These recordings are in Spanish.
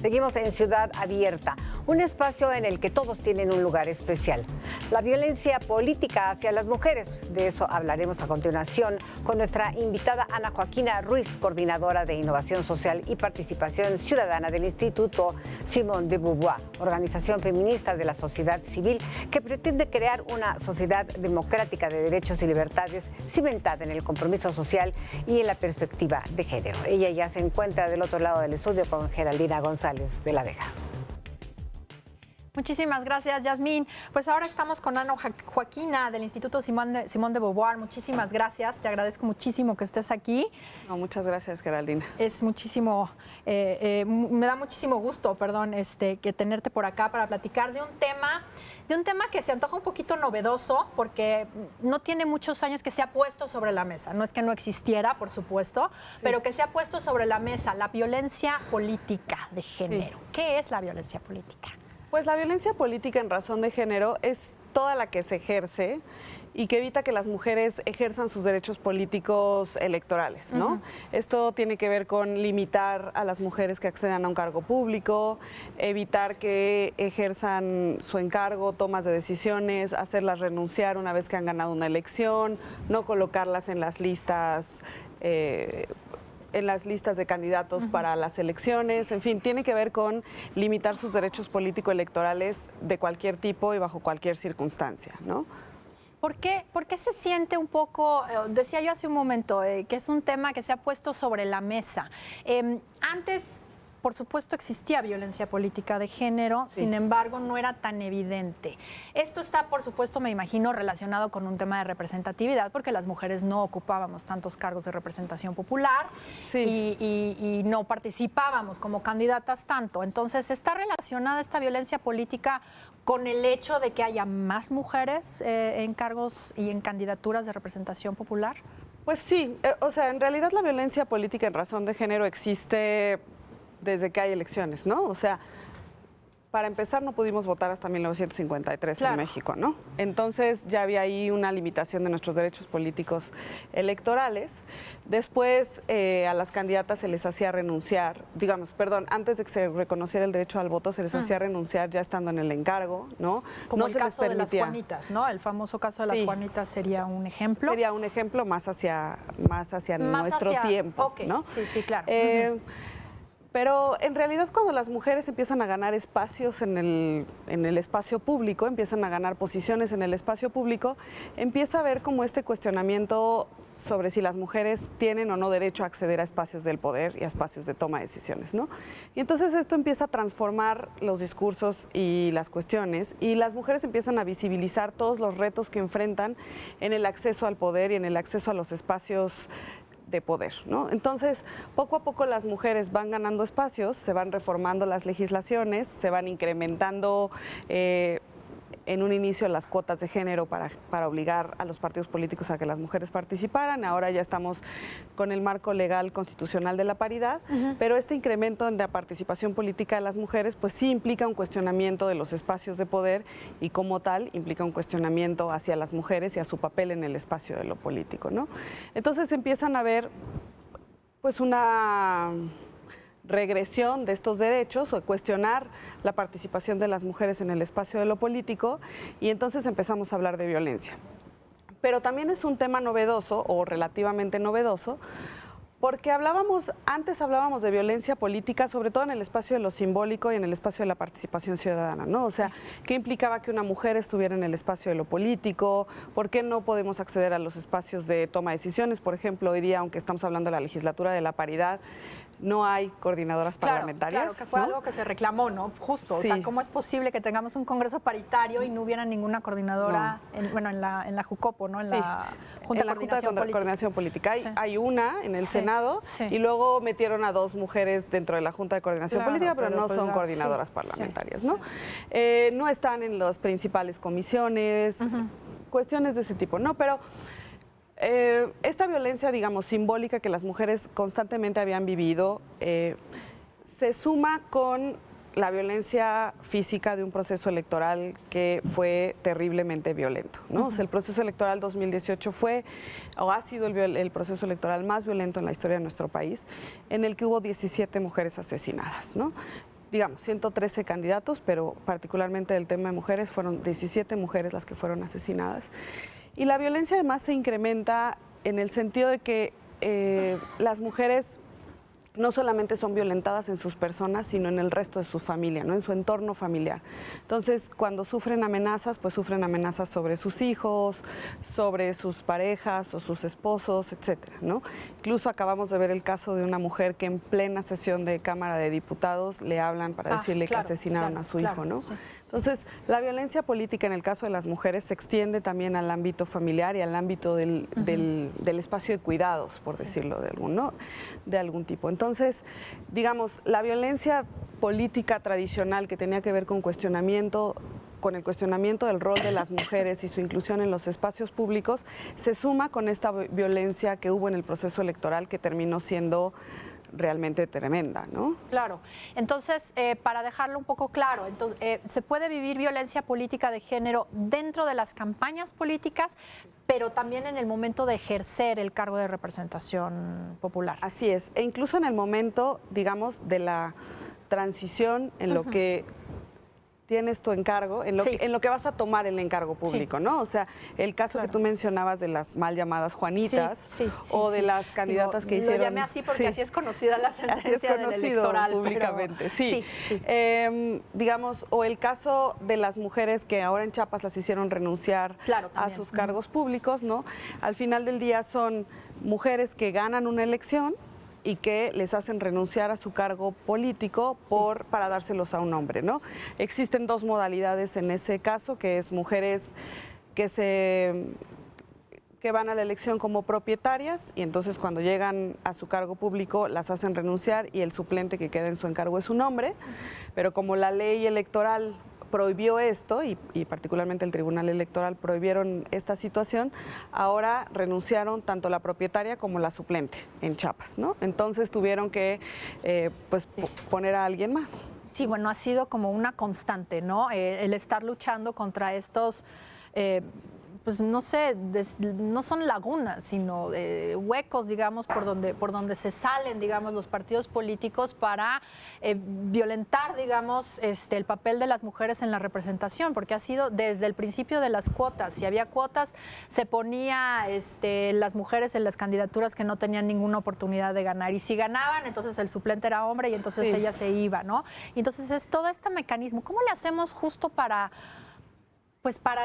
Seguimos en Ciudad Abierta, un espacio en el que todos tienen un lugar especial. La violencia política hacia las mujeres. De eso hablaremos a continuación con nuestra invitada Ana Joaquina Ruiz, coordinadora de Innovación Social y Participación Ciudadana del Instituto Simone de Beauvoir, organización feminista de la sociedad civil que pretende crear una sociedad democrática de derechos y libertades cimentada en el compromiso social y en la perspectiva de género. Ella ya se encuentra del otro lado del estudio con Geraldina González de la Vega. Muchísimas gracias, Yasmín. Pues ahora estamos con Ana Joaquina del Instituto Simone de Beauvoir. Muchísimas gracias, te agradezco muchísimo que estés aquí. No, muchas gracias, Geraldina. Es muchísimo, me da muchísimo gusto, que tenerte por acá para platicar de un tema que se antoja un poquito novedoso porque no tiene muchos años que se ha puesto sobre la mesa. No es que no existiera, por supuesto, sí, pero que se ha puesto sobre la mesa la violencia política de género. Sí. ¿Qué es la violencia política? Pues la violencia política en razón de género es toda la que se ejerce y que evita que las mujeres ejerzan sus derechos políticos electorales, ¿no? Esto tiene que ver con limitar a las mujeres que accedan a un cargo público, evitar que ejerzan su encargo, tomas de decisiones, hacerlas renunciar una vez que han ganado una elección, no colocarlas en las listas de candidatos para las elecciones, en fin, tiene que ver con limitar sus derechos político-electorales de cualquier tipo y bajo cualquier circunstancia, ¿no? ¿Por qué se siente un poco, decía yo hace un momento, que es un tema que se ha puesto sobre la mesa? Antes, por supuesto, existía violencia política de género, sí, sin embargo, no era tan evidente. Esto está, por supuesto, me imagino, relacionado con un tema de representatividad, porque las mujeres no ocupábamos tantos cargos de representación popular, sí, y no participábamos como candidatas tanto. Entonces, ¿está relacionada esta violencia política con el hecho de que haya más mujeres en cargos y en candidaturas de representación popular? Pues sí, o sea, en realidad la violencia política en razón de género existe desde que hay elecciones, ¿no? O sea, para empezar no pudimos votar hasta 1953 claro, en México, ¿no? Entonces ya había ahí una limitación de nuestros derechos políticos electorales. Después a las candidatas se les hacía renunciar, antes de que se reconociera el derecho al voto, se les hacía renunciar ya estando en el encargo, ¿no? Como no el caso de las Juanitas, ¿no? El famoso caso de las Juanitas sería un ejemplo. Sería un ejemplo más hacia nuestro tiempo, okay, ¿no? Sí, claro. Pero en realidad cuando las mujeres empiezan a ganar espacios en el espacio público, empiezan a ganar posiciones en el espacio público, empieza a haber como este cuestionamiento sobre si las mujeres tienen o no derecho a acceder a espacios del poder y a espacios de toma de decisiones, ¿no? Y entonces esto empieza a transformar los discursos y las cuestiones y las mujeres empiezan a visibilizar todos los retos que enfrentan en el acceso al poder y en el acceso a los espacios de poder, ¿no? Entonces, poco a poco las mujeres van ganando espacios, se van reformando las legislaciones, se van incrementando en un inicio las cuotas de género para obligar a los partidos políticos a que las mujeres participaran. Ahora ya estamos con el marco legal constitucional de la paridad, pero este incremento en la participación política de las mujeres pues sí implica un cuestionamiento de los espacios de poder y como tal implica un cuestionamiento hacia las mujeres y a su papel en el espacio de lo político, ¿no? Entonces empiezan a ver pues una regresión de estos derechos o cuestionar la participación de las mujeres en el espacio de lo político y entonces empezamos a hablar de violencia. Pero también es un tema novedoso o relativamente novedoso porque antes hablábamos de violencia política, sobre todo en el espacio de lo simbólico y en el espacio de la participación ciudadana, ¿no? O sea, ¿qué implicaba que una mujer estuviera en el espacio de lo político? ¿Por qué no podemos acceder a los espacios de toma de decisiones? Por ejemplo, hoy día, aunque estamos hablando de la legislatura de la paridad, no hay coordinadoras parlamentarias. Claro, que fue algo que se reclamó, ¿no? Justo, sí. O sea, ¿cómo es posible que tengamos un congreso paritario y no hubiera ninguna coordinadora, en la Jucopo, ¿no? En la Junta de Coordinación Política. Hay una en el Senado y luego metieron a 2 mujeres dentro de la Junta de Coordinación Política, pero no son coordinadoras parlamentarias, ¿no? No están en las principales comisiones, cuestiones de ese tipo, ¿no? Pero esta violencia, digamos, simbólica que las mujeres constantemente habían vivido, se suma con la violencia física de un proceso electoral que fue terriblemente violento, ¿no? O sea, el proceso electoral 2018 fue o ha sido el proceso electoral más violento en la historia de nuestro país, en el que hubo 17 mujeres asesinadas, ¿no? digamos, 113 candidatos, pero particularmente del tema de mujeres, fueron 17 mujeres las que fueron asesinadas. Y la violencia además se incrementa en el sentido de que las mujeres no solamente son violentadas en sus personas, sino en el resto de su familia, ¿no? En su entorno familiar. Entonces, cuando sufren amenazas, pues sufren amenazas sobre sus hijos, sobre sus parejas o sus esposos, etcétera, ¿no? Incluso acabamos de ver el caso de una mujer que en plena sesión de Cámara de Diputados le hablan para decirle que asesinaron a su hijo, ¿no? Sí. Entonces, la violencia política en el caso de las mujeres se extiende también al ámbito familiar y al ámbito del espacio de cuidados, por decirlo de algún tipo. Entonces, digamos, la violencia política tradicional que tenía que ver con el cuestionamiento del rol de las mujeres y su inclusión en los espacios públicos, se suma con esta violencia que hubo en el proceso electoral que terminó siendo realmente tremenda, ¿no? Claro. Entonces, para dejarlo un poco claro, ¿se puede vivir violencia política de género dentro de las campañas políticas, pero también en el momento de ejercer el cargo de representación popular? Así es. E incluso en el momento, digamos, de la transición en lo que tienes tu encargo, en lo que vas a tomar el encargo público, ¿no? O sea, el caso que tú mencionabas de las mal llamadas Juanitas o de las candidatas que hicieron... Lo llamé así porque así es conocida la sentencia del electoral. Públicamente, pero, digamos, o el caso de las mujeres que ahora en Chiapas las hicieron renunciar a sus cargos públicos, ¿no? Al final del día son mujeres que ganan una elección y que les hacen renunciar a su cargo político para dárselos a un hombre, ¿no? Existen dos modalidades en ese caso, que es mujeres que van a la elección como propietarias y entonces cuando llegan a su cargo público las hacen renunciar y el suplente que queda en su encargo es un hombre, pero como la ley electoral prohibió esto y particularmente el Tribunal Electoral prohibieron esta situación, ahora renunciaron tanto la propietaria como la suplente en Chiapas, ¿no? Entonces tuvieron que poner a alguien más. Sí, bueno, ha sido como una constante, ¿no? El estar luchando contra estos... pues no sé, no son lagunas, sino huecos, digamos, por donde se salen, digamos, los partidos políticos para violentar, digamos, el papel de las mujeres en la representación, porque ha sido desde el principio de las cuotas. Si había cuotas, se ponía las mujeres en las candidaturas que no tenían ninguna oportunidad de ganar. Y si ganaban, entonces el suplente era hombre y entonces ella se iba, ¿no? Y entonces es todo este mecanismo. ¿Cómo le hacemos justo para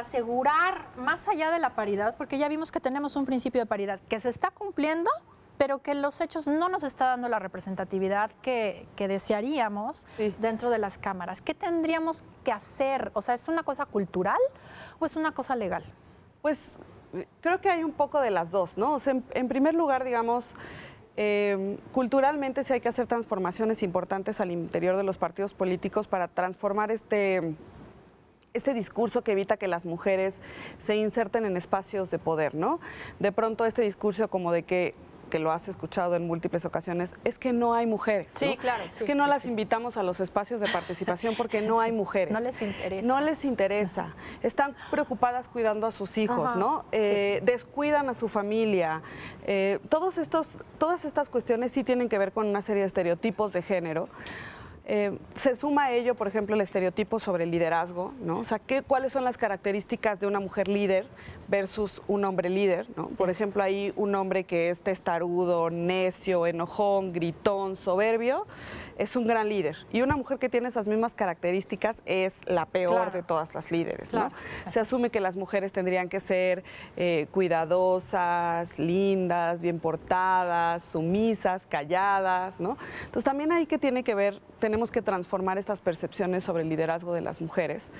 asegurar, más allá de la paridad, porque ya vimos que tenemos un principio de paridad que se está cumpliendo, pero que los hechos no nos está dando la representatividad que desearíamos dentro de las cámaras? ¿Qué tendríamos que hacer? O sea, ¿es una cosa cultural o es una cosa legal? Pues creo que hay un poco de las dos, ¿no? O sea, en primer lugar, digamos, culturalmente sí hay que hacer transformaciones importantes al interior de los partidos políticos para transformar este discurso que evita que las mujeres se inserten en espacios de poder, ¿no? De pronto este discurso como de que lo has escuchado en múltiples ocasiones, es que no hay mujeres, ¿no? Sí, claro. Es que no las invitamos a los espacios de participación porque no hay mujeres. No les interesa. No les interesa. Están preocupadas cuidando a sus hijos, ¿no? Descuidan a su familia. Todas estas cuestiones sí tienen que ver con una serie de estereotipos de género. Se suma a ello, por ejemplo, el estereotipo sobre el liderazgo, ¿no? O sea, ¿cuáles son las características de una mujer líder versus un hombre líder, ¿no? Por ejemplo, hay un hombre que es testarudo, necio, enojón, gritón, soberbio, es un gran líder. Y una mujer que tiene esas mismas características es la peor de todas las líderes, ¿no? Se asume que las mujeres tendrían que ser cuidadosas, lindas, bien portadas, sumisas, calladas, ¿no? Entonces también ahí que tiene que ver, tenemos que transformar estas percepciones sobre el liderazgo de las mujeres.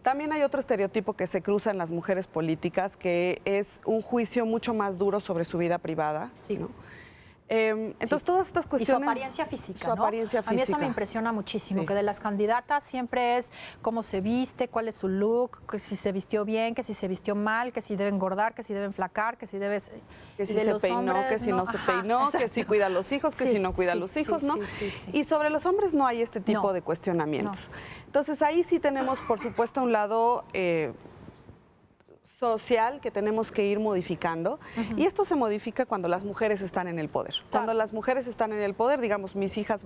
También hay otro estereotipo que se cruza en las mujeres políticas, que es un juicio mucho más duro sobre su vida privada, ¿no? Entonces todas estas cuestiones... Y su apariencia física, ¿no? Apariencia física. A mí eso me impresiona muchísimo, que de las candidatas siempre es cómo se viste, cuál es su look, que si se vistió bien, que si se vistió mal, que si debe engordar, que si debe enflacar, que si debe... Que si se peinó, hombres, que si no se peinó, que si cuida a los hijos, que si no cuida a los hijos, ¿no? Y sobre los hombres no hay este tipo de cuestionamientos. Entonces ahí sí tenemos, por supuesto, a un lado... social que tenemos que ir modificando y esto se modifica cuando las mujeres están en el poder. Cuando las mujeres están en el poder, digamos, mis hijas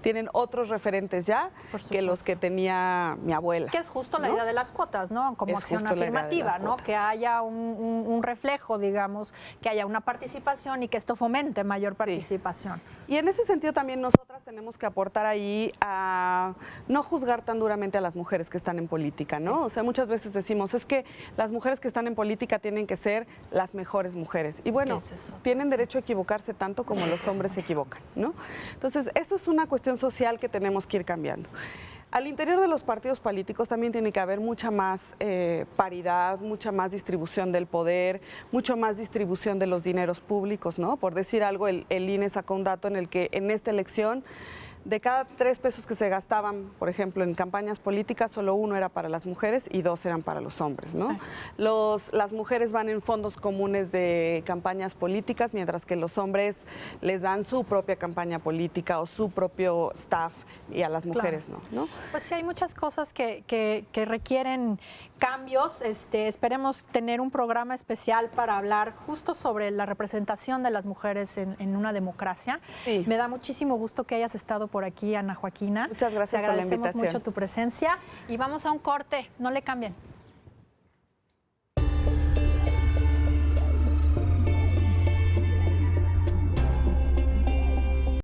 tienen otros referentes ya que los que tenía mi abuela. Que es justo la idea de las cuotas, ¿no? Como acción afirmativa, ¿no? Que haya un reflejo, digamos, que haya una participación y que esto fomente mayor participación. Y en ese sentido también nosotras tenemos que aportar ahí a no juzgar tan duramente a las mujeres que están en política, ¿no? O sea, muchas veces decimos, es que las mujeres que están en política tienen que ser las mejores mujeres. Y bueno, tienen derecho a equivocarse tanto como los hombres se equivocan, ¿no? Entonces, eso es una cuestión social que tenemos que ir cambiando. Al interior de los partidos políticos también tiene que haber mucha más paridad, mucha más distribución del poder, mucho más distribución de los dineros públicos, ¿no? Por decir algo, el INE sacó un dato en el que en esta elección, de cada 3 pesos que se gastaban, por ejemplo, en campañas políticas, solo 1 era para las mujeres y 2 eran para los hombres, ¿no? Sí. Las mujeres van en fondos comunes de campañas políticas, mientras que los hombres les dan su propia campaña política o su propio staff y a las mujeres no. Pues sí, hay muchas cosas que requieren cambios. Esperemos tener un programa especial para hablar justo sobre la representación de las mujeres en una democracia. Sí. Me da muchísimo gusto que hayas estado por aquí, Ana Joaquina. Muchas gracias por la invitación. Te agradecemos mucho tu presencia y vamos a un corte, no le cambien.